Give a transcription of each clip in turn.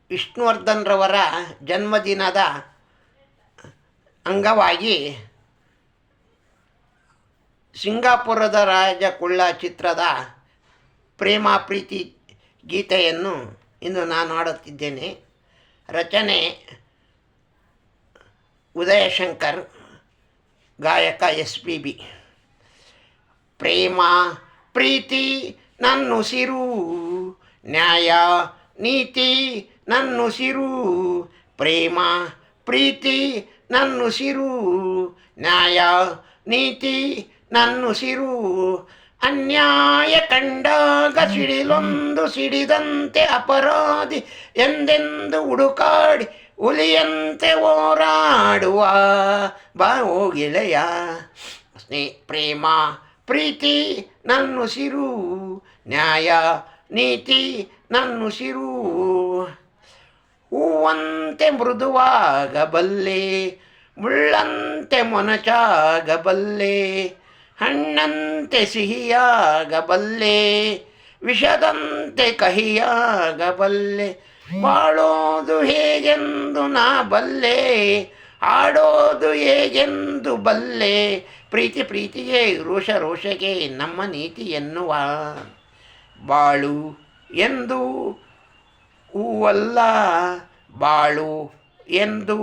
ವಿಷ್ಣುವರ್ಧನ್ರವರ ಜನ್ಮದಿನದ ಅಂಗವಾಗಿ ಸಿಂಗಾಪುರದ ರಾಜಕುಳ್ಳ ಚಿತ್ರದ ಪ್ರೇಮ ಪ್ರೀತಿ ಗೀತೆಯನ್ನು ಇಂದು ನಾನು ಹಾಡುತ್ತಿದ್ದೇನೆ. ರಚನೆ ಉದಯಶಂಕರ್, ಗಾಯಕ SPB. ಪ್ರೇಮ ಪ್ರೀತಿ ನನ್ನುಸಿರು, ನ್ಯಾಯ ನೀತಿ ನನ್ನುಸಿರು. ಪ್ರೇಮ ಪ್ರೀತಿ ನನ್ನುಸಿರು, ನ್ಯಾಯ ನೀತಿ ನನ್ನುಸಿರು. ಅನ್ಯಾಯ ಕಂಡಾಗ ಸಿಡಿಲೊಂದು ಸಿಡಿದಂತೆ ಅಪರಾಧಿ ಎಂದೆಂದು ಹುಡುಕಾಡಿ ಹುಲಿಯಂತೆ ಹೋರಾಡುವ ಬಾ ಗೆಳೆಯ. ಪ್ರೇಮ ಪ್ರೀತಿ ನನ್ನುಸಿರು, ನ್ಯಾಯ ನೀತಿ ನನ್ನುಸಿರು. ಹೂವಂತೆ ಮೃದುವಾಗಬಲ್ಲೆ, ಮುಳ್ಳಂತೆ ಮೊನಚಾಗಬಲ್ಲೆ, ಹಣ್ಣಂತೆ ಸಿಹಿಯಾಗಬಲ್ಲೆ, ವಿಷದಂತೆ ಕಹಿಯಾಗಬಲ್ಲೆ. ಬಾಳೋದು ಹೇಗೆಂದು ನಾ ಬಲ್ಲೆ, ಆಡೋದು ಹೇಗೆಂದು ಬಲ್ಲೆ. ಪ್ರೀತಿ ಪ್ರೀತಿಗೆ, ರೋಷ ರೋಷಕ್ಕೆ ನಮ್ಮ ನೀತಿ ಎನ್ನುವ. ಬಾಳು ಎಂದು ಹೂವಲ್ಲ, ಬಾಳು ಎಂದು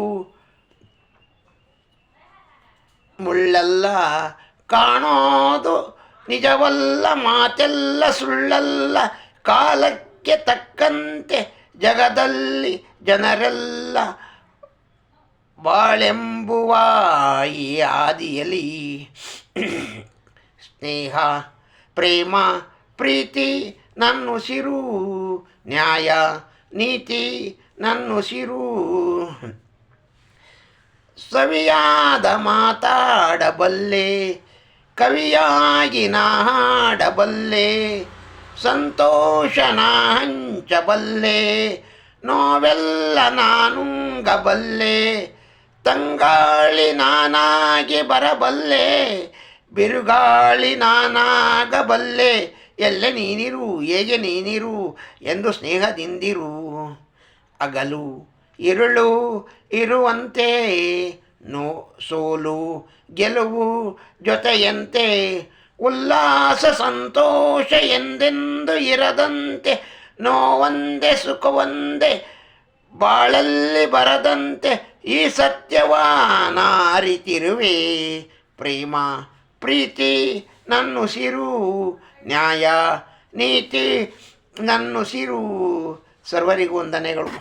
ಮುಳ್ಳಲ್ಲ. ಕಾಣೋದು ನಿಜವಲ್ಲ, ಮಾತೆಲ್ಲ ಸುಳ್ಳಲ್ಲ. ಕಾಲಕ್ಕೆ ತಕ್ಕಂತೆ ಜಗದಲ್ಲಿ ಜನರೆಲ್ಲ ಬಾಳೆಂಬುವ ಈ ಆದಿಯಲ್ಲಿ. ಸ್ನೇಹ ಪ್ರೇಮ ಪ್ರೀತಿ ನನ್ನುಸಿರು, ನ್ಯಾಯ ನೀತಿ ನನ್ನುಸಿರು. ಸವಿಯಾದ ಮಾತಾಡಬಲ್ಲೆ, ಕವಿಯಾಗಿ ನಾ ಹಾಡಬಲ್ಲೆ. ಸಂತೋಷನ ಹಂಚಬಲ್ಲೆ, ನೋವೆಲ್ಲ ನಾನುಂಗಬಲ್ಲೆ. ತಂಗಾಳಿ ನಾನಾಗಿ ಬರಬಲ್ಲೆ, ಬಿರುಗಾಳಿ ನಾನಾಗಬಲ್ಲೆ. ಎಲ್ಲೆ ನೀನಿರು, ಹೇಗೆ ನೀನಿರು ಎಂದು ಸ್ನೇಹದಿಂದಿರು. ಹಗಲು ഇരുಳು ಇರುವಂತೆ, ಸೋಲು ಗೆಲುವು ಜೊತೆಯಂತೆ. ಉಲ್ಲಾಸ ಸಂತೋಷ ಎಂದೆಂದು ಇರದಂತೆ, ನೋವೊಂದೇ ಸುಖವೊಂದೇ ಬಾಳಲ್ಲಿ ಬರದಂತೆ. ಈ ಸತ್ಯವ ನಾ ಅರಿತಿರುವೆ. ಪ್ರೇಮ ಪ್ರೀತಿ ನನ್ನುಸಿರು, ನ್ಯಾಯ ನೀತಿ ನನ್ನುಸಿರು. ಸರ್ವರಿಗೂ ವಂದನೆಗಳು.